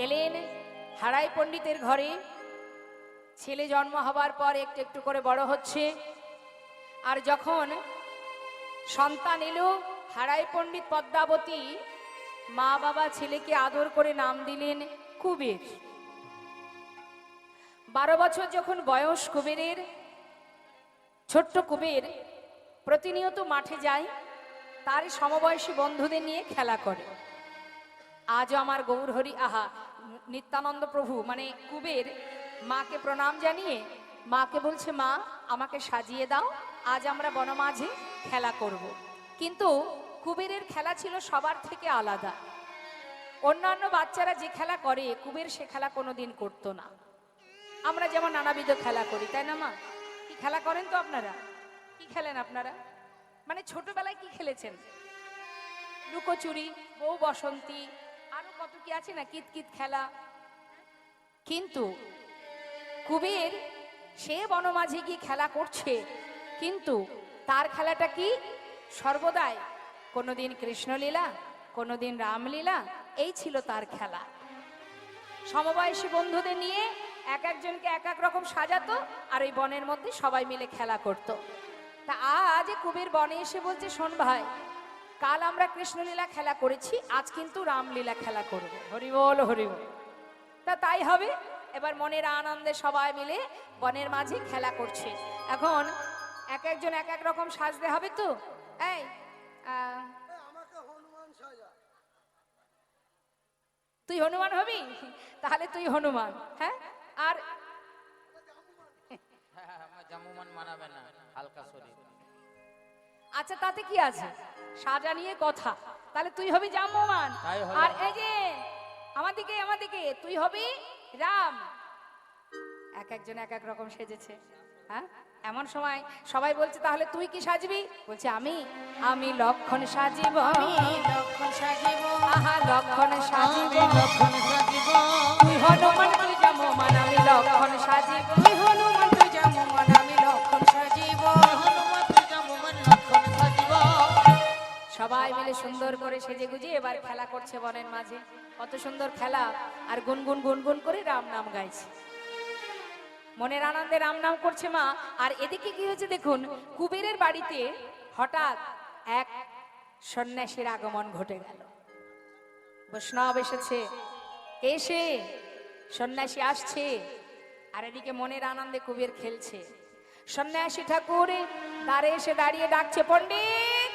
এলেন হারাই পণ্ডিতের ঘরে। ছেলে জন্ম হবার পর একটু একটু করে বড় হচ্ছে। আর যখন সন্তান এলো হারাই পণ্ডিত পদ্মাবতী, মা বাবা ছেলেকে আদর করে নাম দিলেন কুবের। 12 বছর যখন বয়স কুবেরের, ছোট্ট কুবের প্রতিনিয়ত মাঠে যায়, তার সমবয়সী বন্ধুদের নিয়ে খেলা করে। আজও আমার গৌরহরি আহা নিত্যানন্দ প্রভু মানে কুবের মাকে প্রণাম জানিয়ে মাকে বলছে, মা আমাকে সাজিয়ে দাও, আজ আমরা বনমাঝে খেলা করব। কিন্তু কুবেরের খেলা ছিল সবার থেকে আলাদা। অন্যান্য বাচ্চারা যে খেলা করে কুবের সে খেলা কোনোদিন করতো না। আমরা যেমন নানাবিধ খেলা করি, তাই না মা? কি খেলা করেন তো আপনারা? কি খেলেন আপনারা? মানে ছোটবেলায় কি খেলেছেন? লুকোচুরি, বউ বসন্তী, আরো কত কি আছে না, কিতকিত খেলা। কিন্তু কুবের সে বনমাঝে গিয়ে খেলা করছে, কিন্তু তার খেলাটা কি? সর্বদাই কোনোদিন কৃষ্ণলীলা, কোনোদিন রামলীলা, এই ছিল তার খেলা। সমবয়সী বন্ধুদের নিয়ে এক একজনকে এক এক রকম সাজাতো, আর ওই বনের মধ্যে সবাই মিলে খেলা করত। তা আজ কুবের বনে এসে বলছে, শোন ভাই, কাল আমরা কৃষ্ণলীলা খেলা করেছি, আজ কিন্তু রামলীলা খেলা করব। হরি বল হরি বল। তা তাই হবে। এবার মনের আনন্দে সবাই মিলে বনের মাঝে খেলা করছে। এখন এক একজন এক এক রকম সাজতে হবে তো। এই তুই হনুমান হবি, তাহলে তুই হনুমান। হ্যাঁ, আর জামুমান মানাবে না, হালকা শরীর। আচ্ছা তাতে কি আছে, সাজা নিয়ে কথা। তাহলে তুই হবি জাম্বমান, আর এই যে আমাদিকে তুই হবি রাম। এক একজন এক এক রকম সেজেছে। হ্যাঁ, এমন সময় সবাই বলছে, তাহলে তুই কি সাজবি? বলছে, আমি লক্ষণ সাজিব, আমি লক্ষণ সাজিব, আহা লক্ষণ সাজিব, লক্ষণ সাজিব। তুই হনুমান তুই জাম্বমান, আমি লক্ষণ সাজিব, তুই হনুমান তুই জাম্বমান, আমি লক্ষণ সাজিব, হনুমান তুই জাম্বমান, লক্ষণ সাজিব। সবাই মিলে সুন্দর করে সেজে গুজে এবার খেলা করছে বনের মাঝে। কত সুন্দর খেলা, আর গুনগুন গুনগুন করে রাম নাম গাইছে। মনের আনন্দে রাম নাম করছে মা। আর এদিকে কি হয়েছে দেখুন, কুবেরের বাড়িতে হঠাৎ এক সন্ন্যাসীর আগমন ঘটে গেল। বৈষ্ণব এসেছে, এসে সন্ন্যাসী আসছে, আর এদিকে মনের আনন্দে কুবের খেলছে। সন্ন্যাসী ঠাকুর দ্বারে এসে দাঁড়িয়ে ডাকছে, পণ্ডিত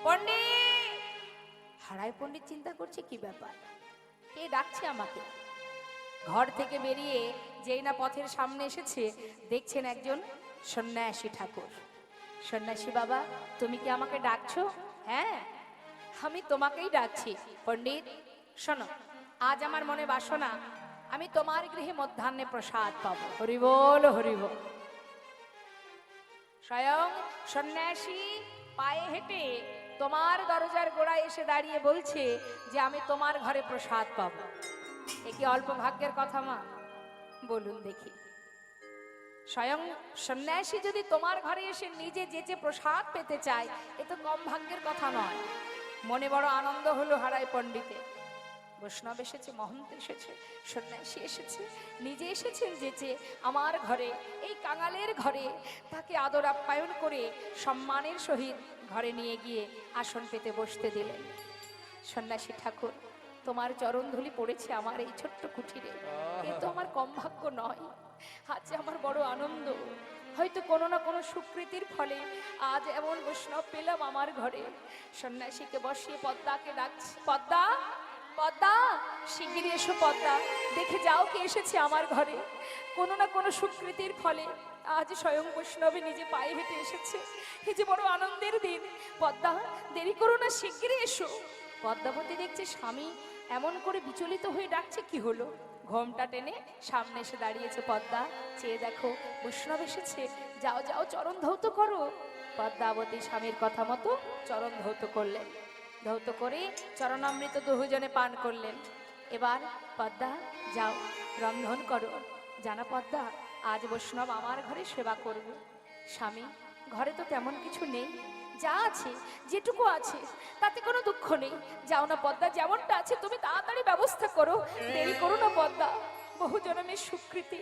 পণ্ডিত। হারাই পণ্ডিত চিন্তা করছে, কি ব্যাপার, কে ডাকছে আমাকে? ঘর থেকে বেরিয়ে যেই না পথের সামনে এসেছে, দেখছেন একজন সন্ন্যাসী ঠাকুর। সন্ন্যাসী বাবা, তুমি কি আমাকে ডাকছো? হ্যাঁ, আমি তোমাকেই ডাকছি। পণ্ডিত শোনো, আজ আমার মনে বাসনা, আমি তোমার গৃহে মধ্যাহ্নে প্রসাদ পাবো। হরি বল হরি বল। স্বয়ং সন্ন্যাসী পায়ে হেঁটে তোমার দরজার গোড়ায় এসে দাঁড়িয়ে বলছে যে আমি তোমার ঘরে প্রসাদ পাবো। এ কি অল্প ভাগ্যের কথা মা? বলুন দেখি। স্বয়ং সন্ন্যাসী যদি তোমার ঘরে এসে নিজে যেচে প্রসাদ পেতে চায়, এ তো কম ভাগ্যের কথা নয়। মনে বড় আনন্দ হলো হারাই পণ্ডিতে। বৈষ্ণব এসেছে, মহন্ত এসেছে, সন্ন্যাসী এসেছে, নিজে এসেছেন যেচে আমার ঘরে, এই কাঙালের ঘরে। তাকে আদর আপ্যায়ন করে সম্মানের সহিত ঘরে নিয়ে গিয়ে আসন পেতে বসতে দিলেন। সন্ন্যাসী ঠাকুর, তোমার চরণধুলি পড়েছে আমার এই ছোট্ট কুঠিরে, এ তো আমার কম ভাগ্য নয়। আজ আমার বড় আনন্দ, হয়তো কোনো না কোনো সুকৃতির ফলে আজ এমন বৈষ্ণব পেলাম আমার ঘরে। সন্ন্যাসীকে বসিয়ে পদ্মাকে ডাকছি, পদ্মা পদ্মা, শিগগিরই এসো পদ্মা, দেখে যাও কে এসেছে আমার ঘরে। কোনো না কোনো সুকৃতির ফলে আজ স্বয়ং বৈষ্ণবে নিজে পায়ে হেঁটে এসেছে। এই যে বড় আনন্দের দিন। পদ্মা, দেরি করো না, শিগগিরই এসো। পদ্মাবতী দেখছে স্বামী এমন করে বিচলিত হয়ে ডাকছে, কি হলো? ঘোমটা টেনে সামনে এসে দাঁড়িয়েছে পদ্মা। চেয়ে দেখো বৈষ্ণব এসেছে, যাও যাও চরণ ধৌত করো। পদ্মাবতী স্বামীর কথা মতো চরণ ধৌত করলেন। ধৌত করে চরণামৃত দুজনে পান করলেন। এবার পদ্মা যাও রন্ধন করো। জানা পদ্মা, আজ বৈষ্ণব আমার ঘরে সেবা করবে। স্বামী, ঘরে তো তেমন কিছু নেই, যা আছে, যেটুকু আছে তাতে কোনো দুঃখ নেই। যাও না পদ্মা, যেমনটা আছে তুমি তাড়াতাড়ি ব্যবস্থা করো, দেরি করো না পদ্মা। বহু জন্মের স্বীকৃতি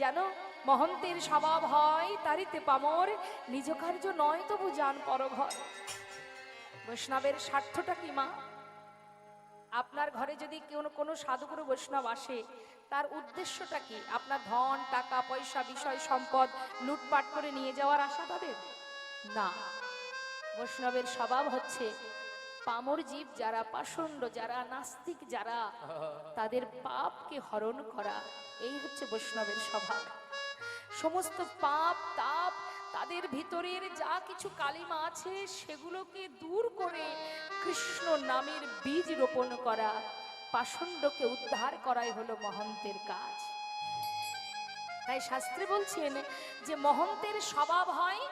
জানো, মহন্তের স্বভাব হয় তারিতে পামর, নিজ কার্য নয় তবু যান পরঘর। বৈষ্ণবের স্বার্থটা কি মা? আপনার ঘরে যদি কোনো সাধুগুরু বৈষ্ণব আসে, তার উদ্দেশ্যটা কি? আপনার ধন টাকা পয়সা বিষয় সম্পদ লুটপাট করে নিয়ে যাওয়ার আশা তাদের না। বৈষ্ণবের স্বভাব হচ্ছে পামর জীব যারা, পাষণ্ড যারা, নাস্তিক যারা, তাদের পাপকে হরণ করা। এই হচ্ছে বৈষ্ণবের স্বভাব। সমস্ত পাপ তাপ তাদের ভিতরের যা কিছু কালিমা আছে সেগুলোকে দূর করে কৃষ্ণ নামের বীজ রোপণ করা, পাষণ্ডকে উদ্ধার করাই হলো মহন্তের কাজ। তাই শাস্ত্রে বলছেন যে মহন্তের স্বভাব হয়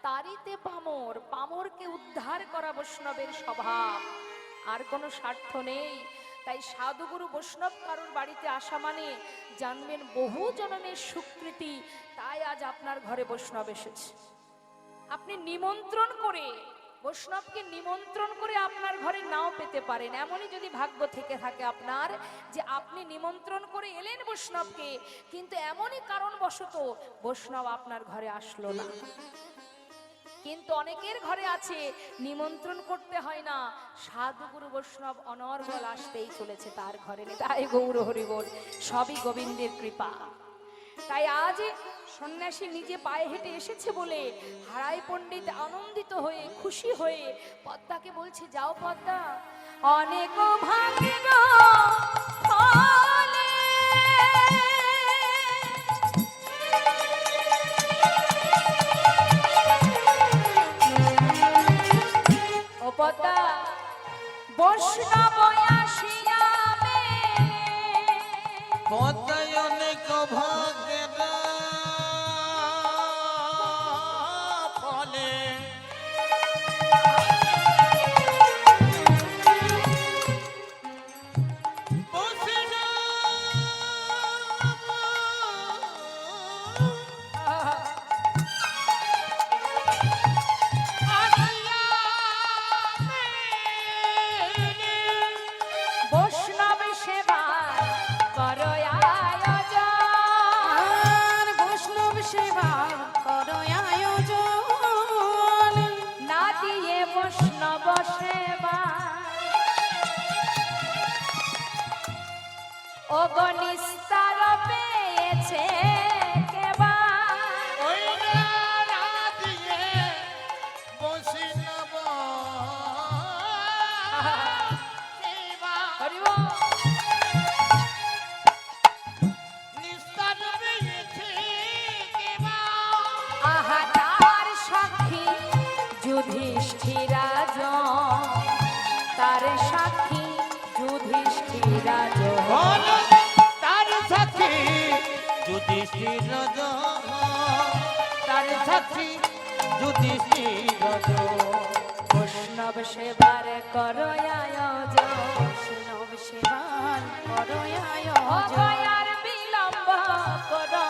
তারিতে পামর, পামরকে উদ্ধার করা বৈষ্ণবের স্বভাব, আর কোনো স্বার্থ নেই। তাই সাধুগুরু বৈষ্ণব কারোর বাড়িতে আসা মানে জানবেন বহু জনমের স্বীকৃতি। তাই আজ আপনার ঘরে বৈষ্ণব এসেছে। আপনি নিমন্ত্রণ করে, বৈষ্ণবকে নিমন্ত্রণ করে আপনার ঘরে নাও পেতে পারেন। এমনই যদি ভাগ্য থেকে থাকে আপনার যে আপনি নিমন্ত্রণ করে এলেন বৈষ্ণবকে, কিন্তু এমনই কারণবশত বৈষ্ণব আপনার ঘরে আসলো না। কিন্তু অনেকের ঘরে আছে নিমন্ত্রণ করতে হয় না, সাধুগুরু বৈষ্ণব অনর্গল আসতেই চলেছে তার ঘরে। তাই গৌর হরি বল, সবই গোবিন্দের কৃপা। তাই আজ সন্ন্যাসী নিজে পায়ে হেঁটে এসেছে বলে হারাই পণ্ডিত আনন্দিত হয়ে খুশি হয়ে পদ্মাকে বলছে, যাও পদ্মা, অনেক ভাগ্য ফলে ও পদ্মা, বৈষ্ণব আসিয়া পদ্মায় অনেক ভাগ্যের ফলে বৈষ্ণব সেবা করো আয়োজন, বৈষ্ণব সেবা করো আয়োজন, না দিয়ে বৈষ্ণব সেবা অগনিস্তার পেয়েছে কেবা। ওই না দিয়ে বৈষ্ণব সেবা নিস্তার পেয়েছে কেবা। আহা তার সাক্ষী যুধিষ্ঠিরাজ, তার সাক্ষী যুধিষ্ঠিরাজ, তার সাথী যুধিষ্ঠির, তার সাথী যুধিষ্ঠির। বৈষ্ণব সেবার করো আয়োজন, বৈষ্ণব সেবার করো আয়োজন। অভয়ার বিলম্ব করো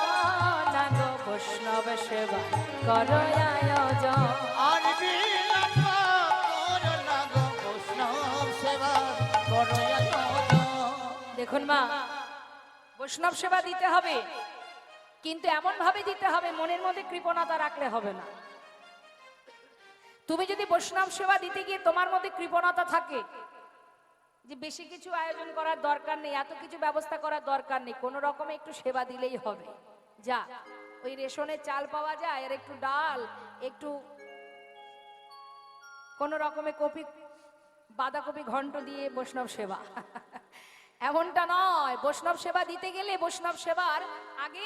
না গো, বৈষ্ণব সেবা করো আয়োজন। আর বিলম্ব করো না গো, বৈষ্ণব সেবা করো আয়োজন। দেখুন মা, বৈষ্ণব সেবা দিতে হবে, কিন্তু এমন ভাবে দিতে হবে মনের মধ্যে কৃপণতা রাখলে হবে না। তুমি যদি বৈষ্ণব সেবা দিতে গিয়ে তোমার মধ্যে কৃপণতা থাকে যে বেশি কিছু আয়োজন করার দরকার নেই, এত কিছু ব্যবস্থা করার দরকার নেই, কোনো রকমে একটু সেবা দিলেই হবে, যা ওই রেশনের চাল পাওয়া যায় আর একটু ডাল, একটু কোনো রকমে কপি বাঁধাকপি ঘন্ট দিয়ে বৈষ্ণব সেবা এমনটা নয়। বৈষ্ণব সেবা দিতে গেলে বৈষ্ণব সেবার আগে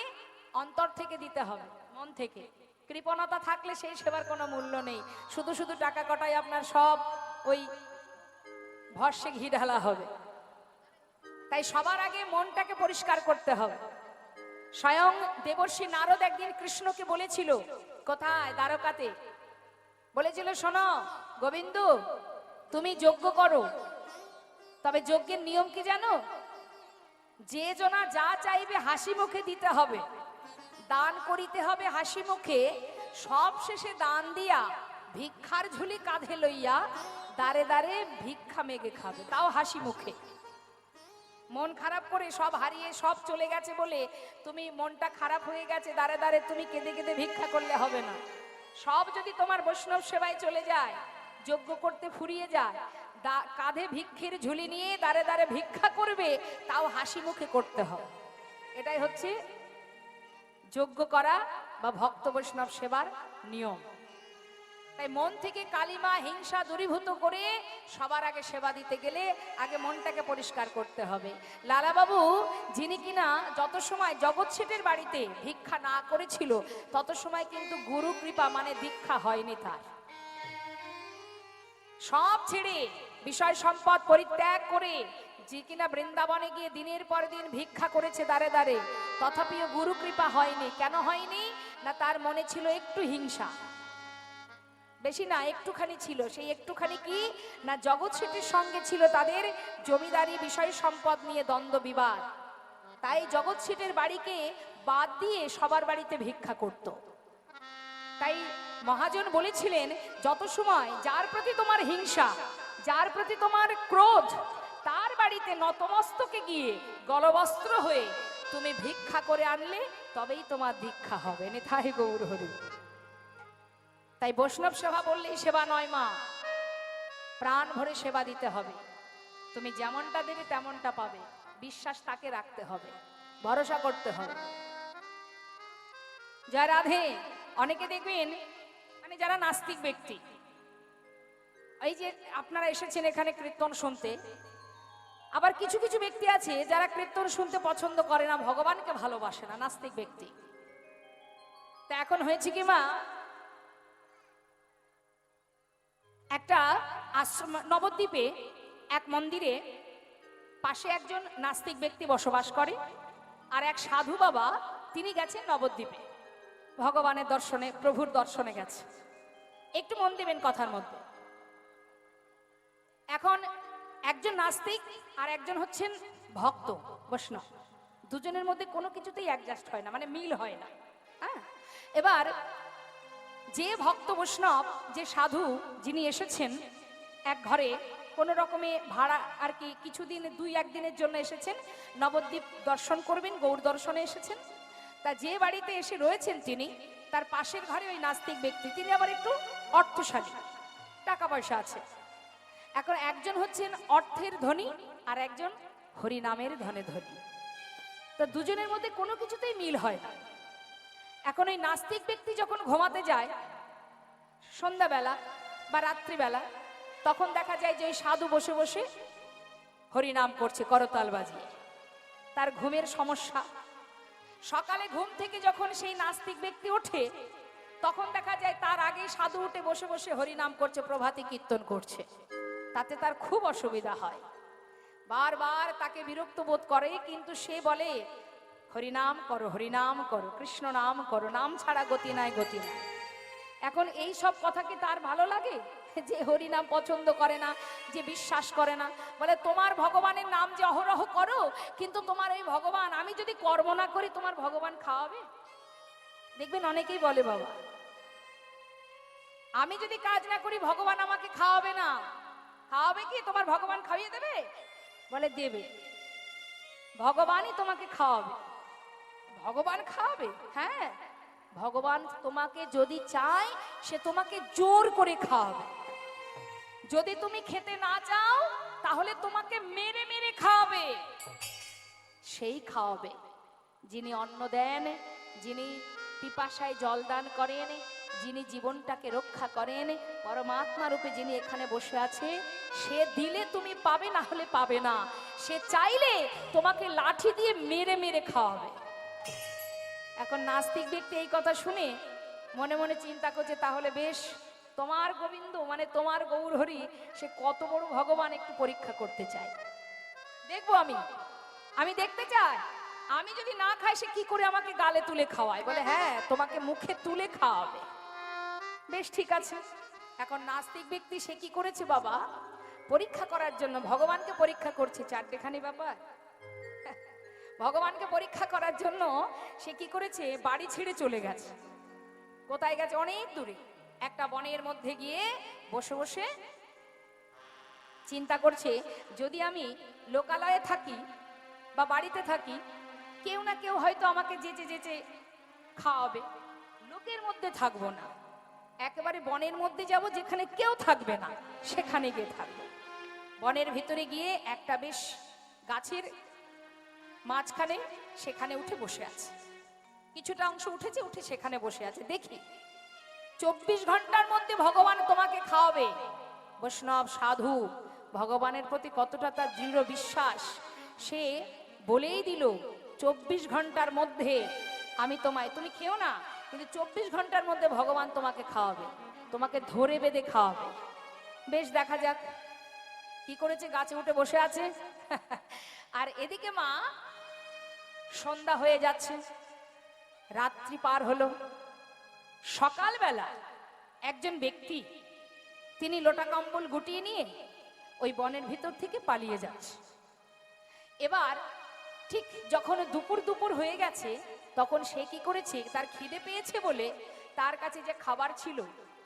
অন্তর থেকে দিতে হবে, মন থেকে। কৃপণতা থাকলে সেই সেবার কোনো মূল্য নেই। শুধু শুধু টাকা কটায় আপনার সব ওই ভরসে ঘি ঢালা হবে। তাই সবার আগে মনটাকে পরিষ্কার করতে হবে। স্বয়ং দেবর্ষি নারদ একদিন কৃষ্ণকে বলেছিল, কোথায়? দ্বারকাতে বলেছিল, শোনো গোবিন্দ, তুমি যজ্ঞ করো, তবে যজ্ঞের নিয়ম কি জানো? যে জনা যা চাইবে হাসি মুখে দিতে হবে, দান করিতে হবে হাসি মুখে, সব শেষে দান দিয়া ভিক্ষার ঝুলি কাঁধে লইয়া দাঁড়ে দাঁড়ে ভিক্ষা মেগে খাবে, তাও হাসি মুখে। মন খারাপ করে সব হারিয়ে সব চলে গেছে বলে তুমি মনটা খারাপ হয়ে গেছে, দাঁড়ে দাঁড়ে তুমি কেঁদে কেঁদে ভিক্ষা করলে হবে না। সব যদি তোমার বৈষ্ণব সেবায় চলে যায়, যজ্ঞ করতে ফুরিয়ে যায়, কাঁধে ভিক্ষের ঝুলি নিয়ে দাঁড়ে দাঁড়ে ভিক্ষা করবে, তাও হাসি মুখে করতে হবে। এটাই হচ্ছে যজ্ঞ করা বা ভক্ত বৈষ্ণব সেবার নিয়ম। তাই মন থেকে কালিমা হিংসা দূরীভূত করে সবার আগে সেবা দিতে গেলে আগে মনটাকে পরিষ্কার করতে হবে। লালাবাবু যিনি কিনা যত সময় জগৎ শেঠের বাড়িতে ভিক্ষা না করেছিল, তত সময় কিন্তু গুরু কৃপা মানে দীক্ষা হয়নি তার। সব ছেড়ে বিষয় সম্পদ পরিত্যাগ করে যে কিনা বৃন্দাবনে গিয়ে দিনের পর দিন ভিক্ষা করেছে দাঁড়ে দাঁড়ে, তথাপিও গুরু কৃপা হয়নি। কেন হয়নি? না তার মনে ছিল একটু হিংসা, বেশি না একটুখানি ছিল। সেই একটুখানি কি না জগৎ শেঠের সঙ্গে ছিল তাদের জমিদারি বিষয় সম্পদ নিয়ে দ্বন্দ্ব বিবাদ। তাই জগৎ শেঠের বাড়িকে বাদ দিয়ে সবার বাড়িতে ভিক্ষা করত। তাই মহাজন বলেছিলেন, যত সময় যার প্রতি তোমার হিংসা, যার প্রতি তোমার ক্রোধ, তার বাড়িতে নতমস্তকে গিয়ে গলবস্ত্র হয়ে তুমি ভিক্ষা করে আনলে তবেই তোমার দীক্ষা হবে। নিতাই গৌর হরি। তাই বৈষ্ণব সেবা বললেই সেবা নয় মা, প্রাণ ভরে সেবা দিতে হবে। তুমি যেমনটা দেবে তেমনটা পাবে, বিশ্বাস তাকে রাখতে হবে, ভরসা করতে হবে। জয় রাধে। অনেকে দেখবেন মানে যারা নাস্তিক ব্যক্তি, এই যে আপনারা এসেছেন এখানে কীর্তন শুনতে, আবার কিছু কিছু ব্যক্তি আছে যারা কীর্তন শুনতে পছন্দ করে না, ভগবানকে ভালোবাসে না, নাস্তিক ব্যক্তি। তা এখন হয়েছে কি মা, একটা আশ্রম নবদ্বীপে এক মন্দিরে পাশে একজন নাস্তিক ব্যক্তি বসবাস করে, আর এক সাধু বাবা তিনি গেছেন নবদ্বীপে ভগবানের দর্শনে, প্রভুর দর্শনে গেছে। একটু মন দেবেন কথার মধ্যে। এখন একজন নাস্তিক আর একজন হচ্ছেন ভক্ত বৈষ্ণব, দুজনের মধ্যে কোনো কিছুতেই অ্যাডজাস্ট হয় না, মানে মিল হয় না। হ্যাঁ, এবার যে ভক্ত বৈষ্ণব, যে সাধু যিনি এসেছেন এক ঘরে কোনো রকমে ভাড়া আর কি, কিছুদিন 2-1 দিনের জন্য এসেছেন, নবদ্বীপ দর্শন করবেন, গৌর দর্শনে এসেছেন। তা যে বাড়িতে এসে রয়েছেন তিনি, তার পাশের ঘরে ওই নাস্তিক ব্যক্তি, তিনি আবার একটু অর্থশালী, টাকা পয়সা আছে। এখন একজন হচ্ছেন অর্থের ধনী আর একজন হরিনামের ধনে ধনী। তো দুজনের মধ্যে কোনো কিছুতেই মিল হয় না। এখন ওই নাস্তিক ব্যক্তি যখন ঘুমাতে যায় সন্ধ্যাবেলা বা রাত্রিবেলা, তখন দেখা যায় যে ওই সাধু বসে বসে হরিনাম করছে করতাল বাজিয়ে। তার ঘুমের সমস্যা। সকালে ঘুম থেকে যখন সেই নাস্তিক ব্যক্তি ওঠে, তখন দেখা যায় তার আগে সাধু উঠে বসে বসে হরিনাম করছে, প্রভাতী কীর্তন করছে। তাতে তার খুব অসুবিধা হয়, বারবার তাকে বিরক্ত বোধ করে, কিন্তু সে বলে হরিনাম করো, হরিনাম করো, কৃষ্ণ নাম করো, নাম ছাড়া গতি নাই, গতি নাই। এখন এই সব কথা কি তার ভালো লাগে? যে হরিনাম পছন্দ করে না, যে বিশ্বাস করে না, বলে তোমার ভগবানের নাম যে অহরহ করো, কিন্তু তোমার এই ভগবান, আমি যদি কর্ম না করি তোমার ভগবান খাওয়াবে? দেখবেন অনেকেই বলে, বাবা আমি যদি কাজ না করি ভগবান আমাকে খাওয়াবে না। খাওয়াবে কি? তোমার ভগবান খাইয়ে দেবে? বলে দেবে, ভগবানই তোমাকে খাওয়াবে। ভগবান খাওয়াবে? হ্যাঁ, ভগবান তোমাকে যদি চায় সে তোমাকে জোর করে খাওয়াবে। যদি তুমি খেতে না চাও তাহলে তোমাকে মেরে মেরে খাওয়াবে। সেই খাওয়াবে যিনি অন্ন দেন, যিনি পিপাসায় জল দান করেন, যিনি জীবনটাকে রক্ষা করেন, পরমাত্মা রূপে যিনি এখানে বসে আছে, সে দিলে তুমি পাবে, না হলে পাবে না। সে চাইলে তোমাকে লাঠি দিয়ে মেরে মেরে খাওয়াবে। এখন নাস্তিক ব্যক্তি এই কথা শুনে মনে মনে চিন্তা করছে, তাহলে বেশ, তোমার গোবিন্দ মানে তোমার গৌরহরি সে কত বড় ভগবান একটু পরীক্ষা করতে চাই, দেখবো আমি দেখতে চাই। আমি যদি না খাই সে কি করে আমাকে গালে তুলে খাওয়ায়? বলে হ্যাঁ, তোমাকে মুখে তুলে খাওয়াবে। বেশ ঠিক আছে। এখন নাস্তিক ব্যক্তি সে কি করেছে বাবা, পরীক্ষা করার জন্য ভগবানকে পরীক্ষা করছে। চারটেখানি ব্যাপার। ভগবানকে পরীক্ষা করার জন্য সে কি করেছে, বাড়ি ছেড়ে চলে গেছে। কোথায় গেছে? অনেক দূরে। একটা বনের মধ্যে গিয়ে বসে বসে চিন্তা করছে, যদি আমি লোকালয়ে থাকি বা বাড়িতে থাকি, কেউ না কেউ হয়তো আমাকে যেচে যেচে খাওয়াবে, লোকের মধ্যে থাকবো না, একেবারে বনের মধ্যে যাব, যেখানে কেউ থাকবে না সেখানে গিয়ে থাকবো। বনের ভিতরে গিয়ে একটা বেশ গাছের মাঝখানে সেখানে উঠে বসে আছে, কিছুটা অংশ উঠেছে, উঠে সেখানে বসে আছে। দেখি 24 ঘন্টার মধ্যে ভগবান তোমাকে খাওয়াবে। বৈষ্ণব সাধু ভগবানের প্রতি কতটা তার দৃঢ় বিশ্বাস, সে বলেই দিল 24 ঘন্টার মধ্যে আমি তোমায়, তুমি খেও না, কিন্তু 24 ঘন্টার মধ্যে ভগবান তোমাকে খাওয়াবে, তোমাকে ধরে বেঁধে খাওয়াবে। বেশ, দেখা যাক কি করেছে। গাছে উঠে বসে আছে আর এদিকে মা সন্ধ্যা হয়ে যাচ্ছে, রাত্রি পার হলো। সকালবেলা একজন ব্যক্তি, তিনি লোটা কম্বল গুটিয়ে নিয়ে ওই বনের ভিতর থেকে পালিয়ে যাচ্ছে। এবার ঠিক যখন দুপুর দুপুর হয়ে গেছে, তখন সে কি করেছে, তার খিদে পেয়েছে বলে তার কাছে যে খাবার ছিল,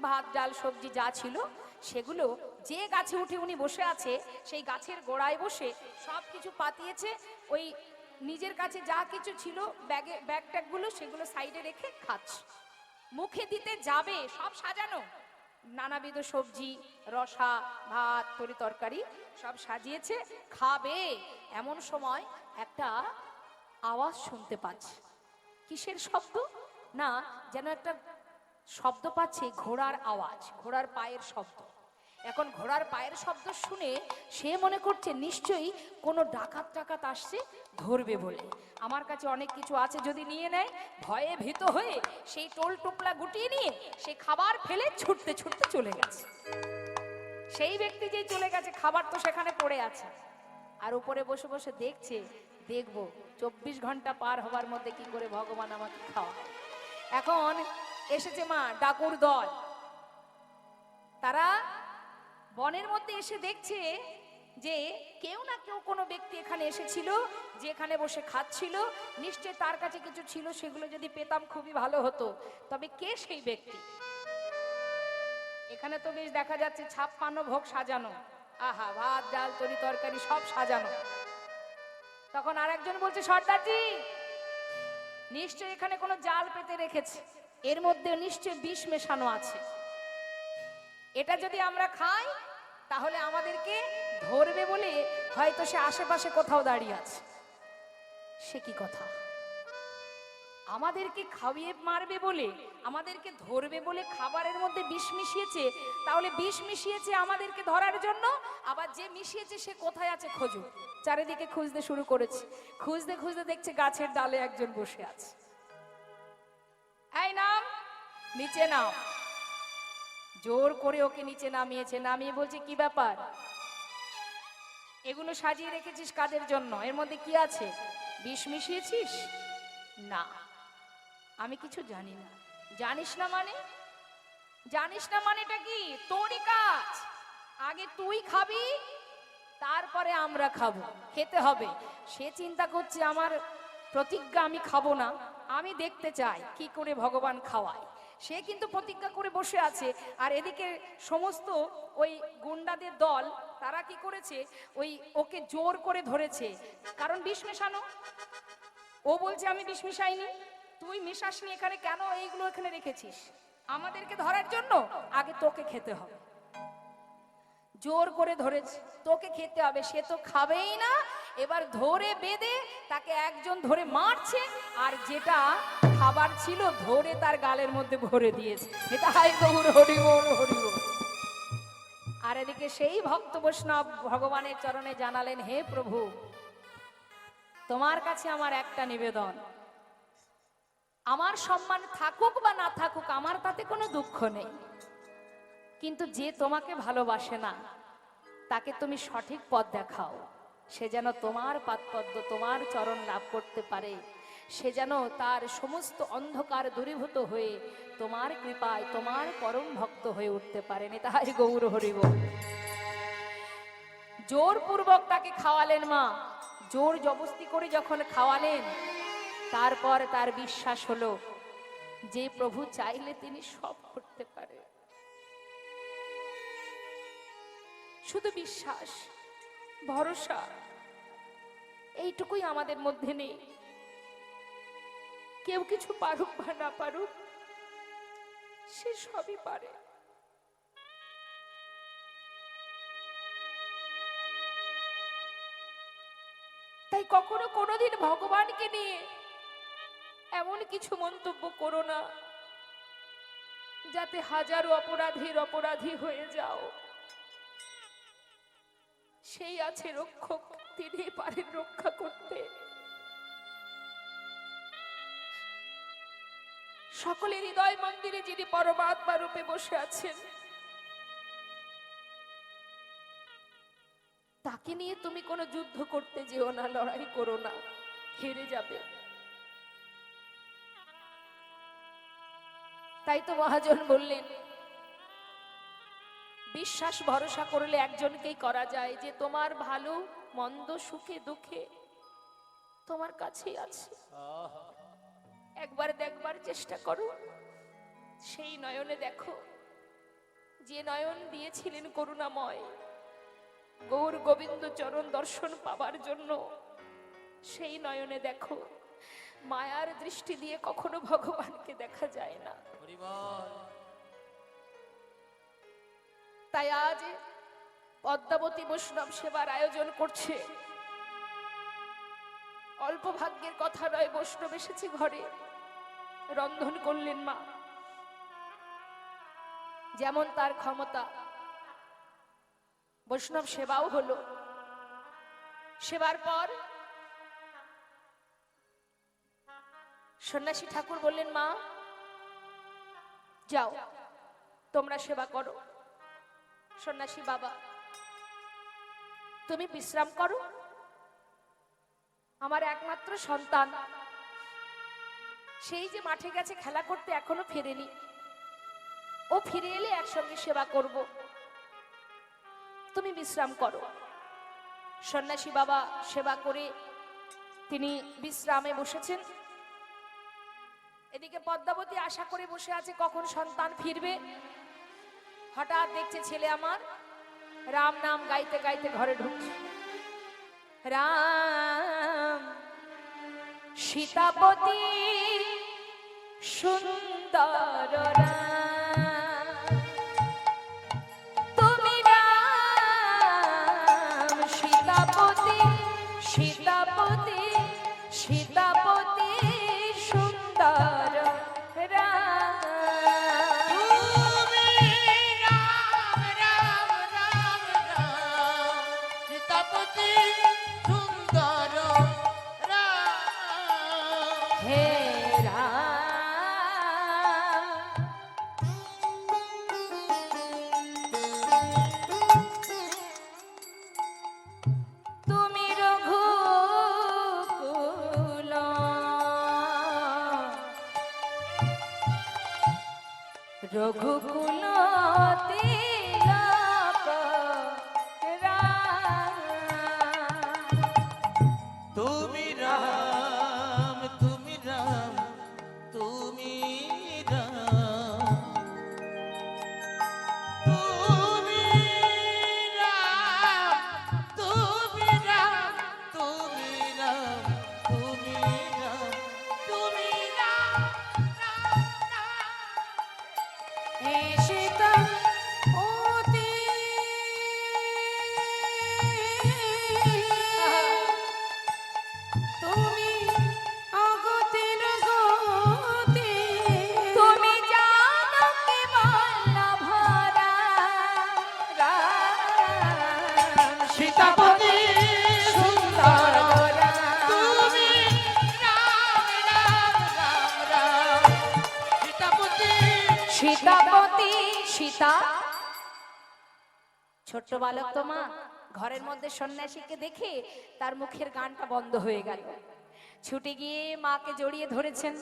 ভাত ডাল সবজি যা ছিল, সেগুলো যে গাছে উঠে উনি বসে আছে সেই গাছের গোড়ায় বসে সব কিছু পাতিয়েছে। ওই নিজের কাছে যা কিছু ছিল ব্যাগ ট্যাগগুলো সেগুলো সাইডে রেখে খাচ্ছে। মুখে দিতে যাবে, সব সাজানো, নানাবিধ সবজি, রসা, ভাত, তরি তরকারি সব সাজিয়েছে, খাবে। এমন সময় একটা আওয়াজ শুনতে পাচ্ছে। কিসের শব্দ? না, যেন একটা শব্দ পাচ্ছে, ঘোড়ার আওয়াজ, ঘোড়ার পায়ের শব্দ। এখন ঘোড়ার পায়ের শব্দ শুনে সে মনে করছে নিশ্চয়ই কোনো ডাকাত আসছে ধরবে বলে, আমার কাছে অনেক কিছু আছে, যদি নিয়ে নেয়। ভয়ে ভীত হয়ে সেই টোল টোপলা গুটিয়ে নিয়ে সে খাবার ফেলে ছুটতে ছুটতে চলে গেছে। সেই ব্যক্তি যেই চলে গেছে, খাবার তো সেখানে পড়ে আছে, আর উপরে বসে বসে দেখছে, দেখবো 24 ঘন্টা পার হবার মধ্যে কি করে ভগবান আমাকে খাওয়ায়। এখন এসেছে মা ডাকুর দল, তারা বনের মধ্যে এসে দেখছে যে কেউ না কেউ কোনো ব্যক্তি এখানে এসেছিল, যে এখানে বসে খাচ্ছিল, নিশ্চয় তার কাছে কিছু ছিল, সেগুলো যদি পেতাম খুবই ভালো হতো। তবে কে সেই ব্যক্তি? এখানে তো বেশ দেখা যাচ্ছে 56 ভোগ সাজানো, আহা, ভাত ডাল তরি তরকারি সব সাজানো। তখন আরেকজন বলছে, সর্দারজি, নিশ্চয় এখানে কোনো জাল পেতে রেখেছে, এর মধ্যে নিশ্চয় বিষ মেশানো আছে, এটা যদি আমরা খাই তাহলে আমাদেরকে ধরবে বলে হয়তো সে আশেপাশে কোথাও দাঁড়িয়ে আছে। সে কি কথা? আমাদেরকে খাইয়ে মারবে বলে, আমাদেরকে ধরবে বলে খাবারের মধ্যে বিষ মিশিয়েছে, তাহলে বিষ মিশিয়েছে আমাদেরকে ধরার জন্য, আবার যে মিশিয়েছে সে কোথায় আছে খোঁজো। চারিদিকে খুঁজতে শুরু করেছে, খুঁজতে খুঁজতে দেখছে গাছের ডালে একজন বসে আছে। এই নাম, নিচে নাম। জোর করে ওকে নিচে নামিয়েছে, নামিয়ে বলছে, কি ব্যাপার, এগুলো সাজিয়ে রেখেছিস কাদের জন্য? এর মধ্যে কি আছে? বিষ মিশিয়েছিস? না, আমি কিছু জানি না। জানিস না মানে? জানিস না মানেটা কি? তোরই কাজ, আগে তুই খাবি, তারপরে আমরা খাবো, খেতে হবে। সে চিন্তা করছে আমার প্রতিজ্ঞা, আমি খাবো না, আমি দেখতে চাই কি করে ভগবান খাওয়ায়। সে কিন্তু প্রতিজ্ঞা করে বসে আছে। আর এদিকে সমস্ত ওই গুন্ডাদের দল, তারা কি করেছে, ওই ওকে জোর করে ধরেছে, কারণ বিষ মেশানো। ও বলছে আমি বিষ মিশাইনি, তুই মিশাসনি, এখানে কেন এইগুলো এখানে রেখেছিস? আমাদেরকে ধরার জন্য আগে তোকে খেতে হবে। জোর করে ধরেছে, তোকে খেতে হবে, সে তো খাবেই না। এবার ধরে বেঁধে তাকে একজন ধরে মারছে, আর যেটা খাবার ছিল ধরে তার গালের মধ্যে ভরে দিয়েছে। তাই গৌর হরি বল, হরি বল। আর এদিকে সেই ভক্ত বৈষ্ণব ভগবানের চরণে জানালেন, হে প্রভু, তোমার কাছে আমার একটা নিবেদন, আমার সম্মান থাকুক বা না থাকুক আমার তাতে কোনো দুঃখ নেই, কিন্তু যে তোমাকে ভালোবাসে না তাকে তুমি সঠিক পথ দেখাও, সে যেন তোমার পাদপদ্ম, তোমার চরণ লাভ করতে পারে, সে যেন তার সমস্ত অন্ধকার দূরীভূত হয়ে তোমার কৃপায় তোমার পরম ভক্ত হয়ে উঠতে পারে। তাই গৌর হরি বল। জোরপূর্বক তাকে খাওয়ালেন মা, জোর জবস্তি করে যখন খাওয়ালেন, তারপর তার বিশ্বাস হলো যে প্রভু চাইলে তিনি সব করতে পারে। শুধু বিশ্বাস, ভরসা, এইটুকুই আমাদের মধ্যে নেই। কেউ কিছু পারুক বা না পারুক, সে সবই পারে। তাই কখনো কোনোদিন ভগবানকে নিয়ে এমন কিছু মন্তব্য করো না যাতে হাজারো অপরাধীর অপরাধী হয়ে যাও। সেই আছে রক্ষক, তিনি পারেন রক্ষা করতে। সকলের হৃদয় মন্দিরে যিনি পরমাত্মা রূপে বসে আছেন, তাকে নিয়ে তুমি কোনো যুদ্ধ করতে যেও না, লড়াই করো না, হেরে যাবে। তাই তো মহাজন বললেন, বিশ্বাস ভরসা করলে একজনকেই করা যায়, যে তোমার ভালো মন্দ সুখে দুঃখে তোমার কাছেই আছে। একবার দেখবার চেষ্টা করো, সেই নয়নে দেখো যে নয়ন দিয়েছিলেন করুণাময় গৌর গোবিন্দ চরণ দর্শন পাবার জন্য। সেই নয়নে দেখো, মায়ার দৃষ্টি দিয়ে কখনো ভগবানকে দেখা যায় না। তাই আজ পদ্মাবতী বৈষ্ণব সেবার আয়োজন করছে। অল্প ভাগ্যের কথা নয়, বৈষ্ণব এসেছে ঘরে, রন্ধন করলেন মা, যেমন তার ক্ষমতা। বৈষ্ণব সেবাও হলো। সেবার পর সন্ন্যাসী ঠাকুর বললেন, মা যাও তোমরা সেবা করো। সন্ন্যাসী বাবা, তুমি বিশ্রাম করো, আমার একমাত্র সন্তান সেই যে মাঠে গেছে খেলা করতে, এখনো ফেরেনি, ও ফিরে এলে একসঙ্গে সেবা করব, তুমি বিশ্রাম করো। সন্ন্যাসী বাবা সেবা করে তিনি বিশ্রামে বসেছেন। এদিকে পদ্মাবতী আশা করে বসে আছে কখন সন্তান ফিরবে। হঠাৎ দেখছে ছেলে আমার রাম নাম গাইতে গাইতে ঘরে ঢুকছে। রাম সীতাপতি সুন্দর রাম, তুমি রাম সীতাপতি, সীতাপতি, সীতাপতি সুন্দর রাম। সীতাপতি সুন্দর হে রাম, তুমি রঘুকুল রঘুকুল তিলক রাম। তুমি রাম, তুমি রাম, তুমি রাম, তুমি রাম, তুমি রাম, তুমি রাম, তুমি রাম, তুমি রাম, হে সীতাপতি, তুমি অগতির গতি, তুমি জানো কি বল্লভ রাম। সীতাপতি সুন্দর রাম। তুমি রাম, রাম, রাম, রাম, সীতাপতি সীতাপতি, সীতা ছোট্ট বালক তো মা, ঘরের মধ্যে সন্ন্যাসীকে দেখে তার মুখের গানটা বন্ধ হয়ে গেল। ছুটে গিয়ে মাকে জড়িয়ে ধরেছেন।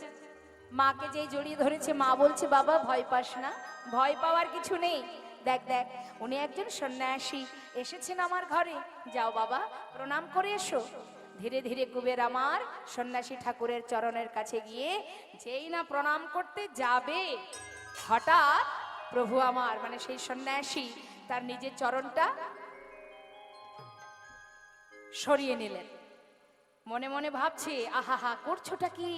মাকে যেই জড়িয়ে ধরেছে, মা বলছে, বাবা ভয় পাস না, ভয় পাওয়ার কিছু নেই। দেখ দেখ, উনি একজন সন্ন্যাসী এসেছেন আমার ঘরে, যাও বাবা প্রণাম করে এসো। ধীরে ধীরে কুবের আমার সন্ন্যাসী ঠাকুরের চরণের কাছে গিয়ে যেই না প্রণাম করতে যাবে, হঠাৎ প্রভু আমার মানে সেই সন্ন্যাসী তার নিজের চরণটা সরিয়ে নিলেন। মনে মনে ভাবছে, আহা করছোটা কি?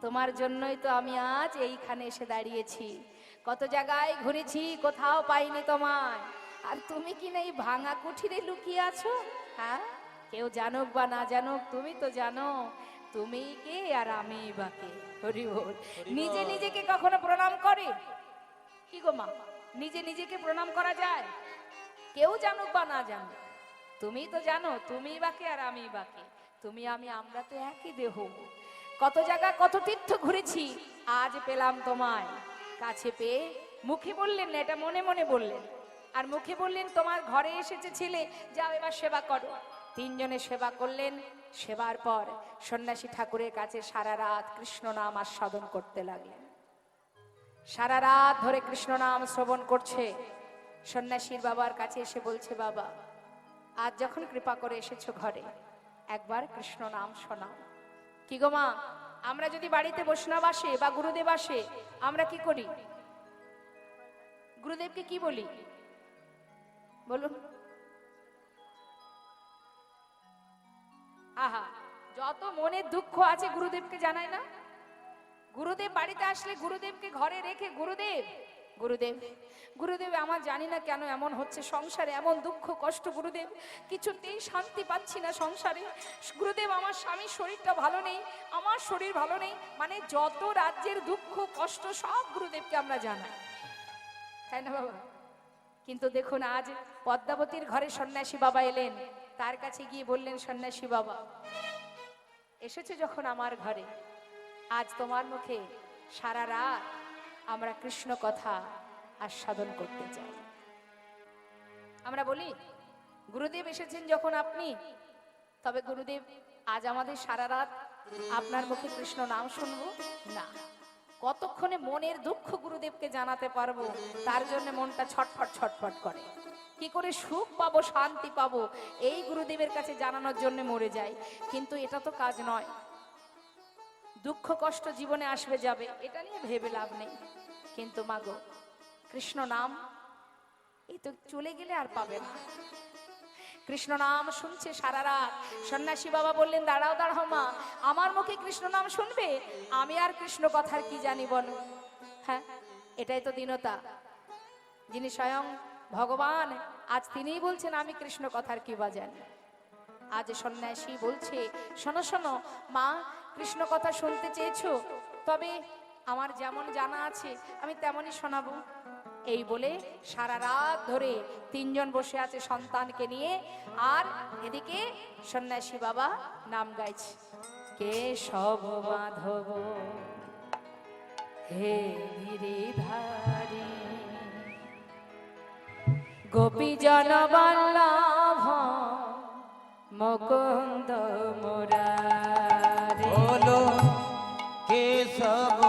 তোমার জন্যই তো আমি আজ এইখানে এসে দাঁড়িয়েছি। কত জায়গায় ঘুরেছি, কোথাও পাইনি তোমায়, আর তুমি কি না এই ভাঙা কুঠিরে লুকিয়ে আছো? হ্যাঁ, কেউ জানুক বা না জানুক, তুমি তো জানো তুমি কে আর আমি বা কে। হরি বল। নিজে নিজেকে কখনো প্রণাম করে? কি গো মা, নিজে নিজেকে প্রণাম করা যায়? কেউ জানুক বা না জানুক, তুমি তো জানো তুমি বাকে আর আমি বাকে। তুমি আমি আমরা তো একই দেহ। কত জায়গা কত তীর্থ ঘুরেছি, আজ পেলাম তোমায়। কাছে পেয়ে মুখে বললেন না, এটা মনে মনে বললেন। আর মুখে বললেন তোমার ঘরে এসেছে ছেলে, যাও এবার সেবা করো। তিনজনে সেবা করলেন। সেবার পর সন্ন্যাসী ঠাকুরের কাছে সারা রাত কৃষ্ণ নাম আস্বাদন করতে লাগলেন। সারা রাত ধরে কৃষ্ণ নাম শ্রবণ করছে। সন্ন্যাসীর বাবার কাছে এসে বলছে, বাবা আজ যখন কৃপা করে এসেছো ঘরে, একবার কৃষ্ণ নাম শোনাও। কি গো মা, আমরা যদি বাড়িতে বৈষ্ণব আসে বা গুরুদেব আসে, আমরা কি করি? গুরুদেবকে কি বলি বলুন? আহা, যত মনের দুঃখ আছে গুরুদেবকে জানাই না। গুরুদেব বাড়িতে আসলে গুরুদেবকে ঘরে রেখে, গুরুদেব গুরুদেব গুরুদেব, আমার জানি না কেন এমন হচ্ছে সংসারে, এমন দুঃখ কষ্ট গুরুদেব, কিছুতেই শান্তি পাচ্ছি না সংসারে। গুরুদেব আমার স্বামীর শরীরটা ভালো নেই, আমার শরীর ভালো নেই, মানে যত রাজ্যের দুঃখ কষ্ট সব গুরুদেবকে আমরা জানাই, তাই না বাবা? কিন্তু দেখুন আজ পদ্মাবতীর ঘরে সন্ন্যাসী বাবা এলেন। তার কাছে গিয়ে বললেন, সন্ন্যাসী বাবা এসেছে যখন আমার ঘরে, আজ তোমার মুখে সারা রাত আমরা কৃষ্ণ কথা আস্বাদন করতে চাই। আমরা বলি গুরুদেব এসেছেন যখন আপনি, তবে গুরুদেব আজ আমাদের সারা রাত আপনার মুখে কৃষ্ণ নাম শুনবো না। কতক্ষণে মনের দুঃখ গুরুদেবকে জানাতে পারবো, তার জন্য মনটা ছটফট ছটফট করে। কি করে সুখ পাবো, শান্তি পাবো, এই গুরুদেবের কাছে জানানোর জন্য মরে যায়। কিন্তু এটা তো কাজ নয়। দুঃখ কষ্ট জীবনে আসবে যাবে, এটা নিয়ে ভেবে লাভ নেই। কিন্তু মাগো কৃষ্ণ নাম এই তো চলে গেলে আর পাবে না। কৃষ্ণ নাম শুনছে সারা রাত। সন্ন্যাসী বাবা বললেন, দাঁড়াও দাঁড়াও মা, আমার মুখে কৃষ্ণ নাম শুনবে, আমি আর কৃষ্ণ কথার কি জানি বলো? হ্যাঁ, এটাই তো দীনতা। যিনি স্বয়ং ভগবান, আজ তিনিই বলছেন আমি কৃষ্ণ কথার কি বা জানি। আজ সন্ন্যাসী বলছে, শোনো শোনো মা, কৃষ্ণ কথা শুনতে চেয়েছো, তবে আমার যেমন জানা আছে আমি তেমনই শোনাবো। এই বলে সারা রাত ধরে তিনজন বসে আছে সন্তানকে নিয়ে, আর এদিকে সন্ন্যাসী বাবা নাম গাইছে, কেশব মাধব হে গিরিধারী, গোপীজন বল্লভ মুকুন্দ মুরারি। বলো কেশব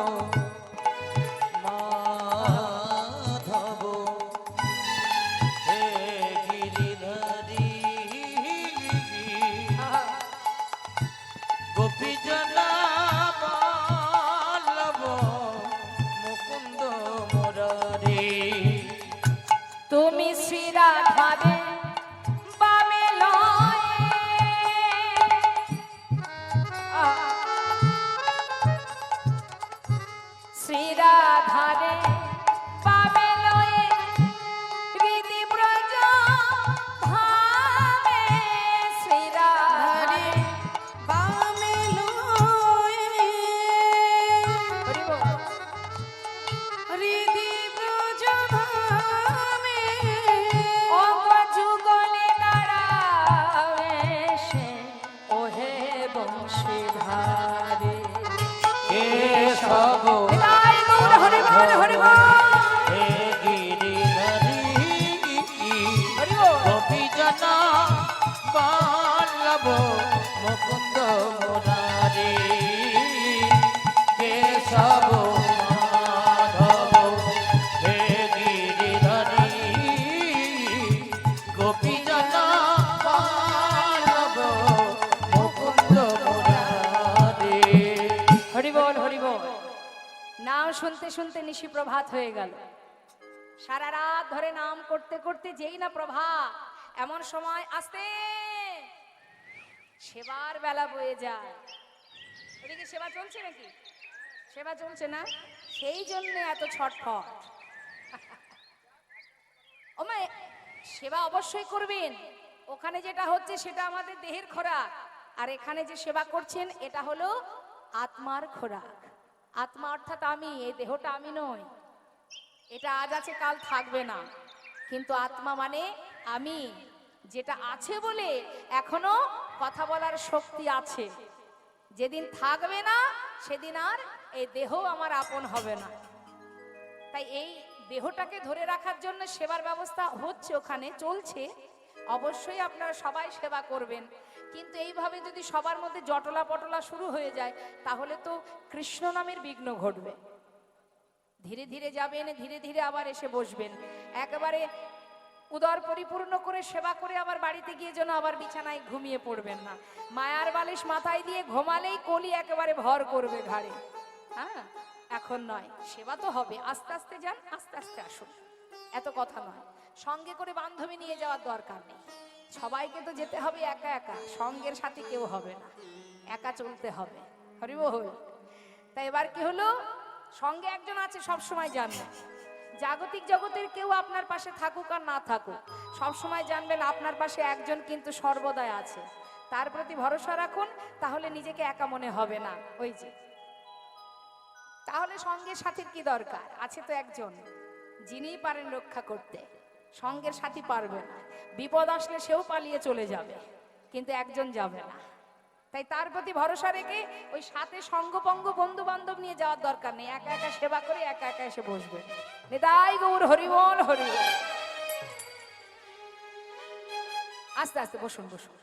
মাধব হে গিরিধারী, গোপীজন বল্লভ মুকুন্দ মুরারি। তুমি শ্রী রাধারে বামে লয়ে, শ্রী রাধারে বামে লয়ে হৃদি ব্রজ ধামে, শ্রী রাধারে বামে লয়ে হরি বল। হৃদি ব্রজ ধামে, অঙ্গ যুগলে দাঁড়াবে সে, ওহে বংশীধারে। কেশব হরি বল, হরি বল, হরি বল, হে গিরিধারী, হরি বল। গোপীজন বল্লভ মুকুন্দ মুরারি। কেশব মাধব হে গিরিধারী, গোপীজন বল্লভ মুকুন্দ মুরারি। হরি বল, হরি বল। নাম শুনতে শুনতে নিশি প্রভাত হয়ে গেল। সারা রাত ধরে নাম করতে করতে যেই না প্রভাত, এমন সময় আসতে সেবার বেলা বয়ে যায়। ওদিকে সেবা চলছে নাকি? সেবা চলছে না, সেই জন্য এত ছটফট। ওমা, সেবা অবশ্যই করবেন। ওখানে যেটা হচ্ছে সেটা আমাদের দেহের খোরাক, আর এখানে যে সেবা করছেন এটা হলো আত্মার খোরাক। আত্মা অর্থাৎ আমি, এই দেহটা আমি নই। এটা আজ আছে কাল থাকবে না, কিন্তু আত্মা মানে আমি, যেটা আছে বলে এখনো কথা বলার শক্তি আছে। যেদিন থাকবে না সেদিন আর এই দেহ আমার আপন হবে না। তাই এই দেহটাকে ধরে রাখার জন্য সেবার ব্যবস্থা হচ্ছে, ওখানে চলছে। অবশ্যই আপনারা সবাই সেবা করবেন, কিন্তু এইভাবে যদি সবার মধ্যে জটলা পটলা শুরু হয়ে যায় তাহলে তো কৃষ্ণ নামের বিঘ্ন ঘটবে। ধীরে ধীরে যাবেন, ধীরে ধীরে আবার এসে বসবেন। একেবারে উদর পরিপূর্ণ করে সেবা করে আবার বাড়িতে গিয়ে যেন আবার বিছানায় ঘুমিয়ে পড়বেন না। মায়ার বালিশ মাথায় দিয়ে ঘুমালেই কলি একেবারে ভর করবে ঘাড়ে। হ্যাঁ, এখন নয়, সেবা তো হবে, আস্তে আস্তে যান, আস্তে আস্তে আসুন, এত কথা নয়। সঙ্গে করে বান্ধবী নিয়ে যাওয়ার দরকার নেই। সবাইকে তো যেতে হবে একা একা, সঙ্গের সাথে কেউ হবে না, একা চলতে হবে। হরি বল। তাই এবার কি হলো, সঙ্গে একজন আছে সব সময় জানবেন। জাগতিক জগতের কেউ আপনার পাশে থাকুক আর না থাকুক, সব সময় জানবেন আপনার পাশে একজন কিন্তু সর্বদাই আছে। তার প্রতি ভরসা রাখুন, তাহলে নিজেকে একা মনে হবে না। ওই যে, তাহলে সঙ্গের সাথীর কি দরকার? আছে তো একজন, যিনিই পারেন রক্ষা করতে। সঙ্গের সাথী পারবে না, বিপদ আসলে সেও পালিয়ে চলে যাবে, কিন্তু একজন যাবে না। তাই তার প্রতি ভরসা রেখে ওই সাথে সঙ্গপঙ্গ বন্ধু বান্ধব নিয়ে যাওয়ার দরকার নেই। একা একা সেবা করে একা একা এসে বসবে। নিতাই গৌর হরিবল হরিবল। আস্তে আস্তে বসুন বসুন।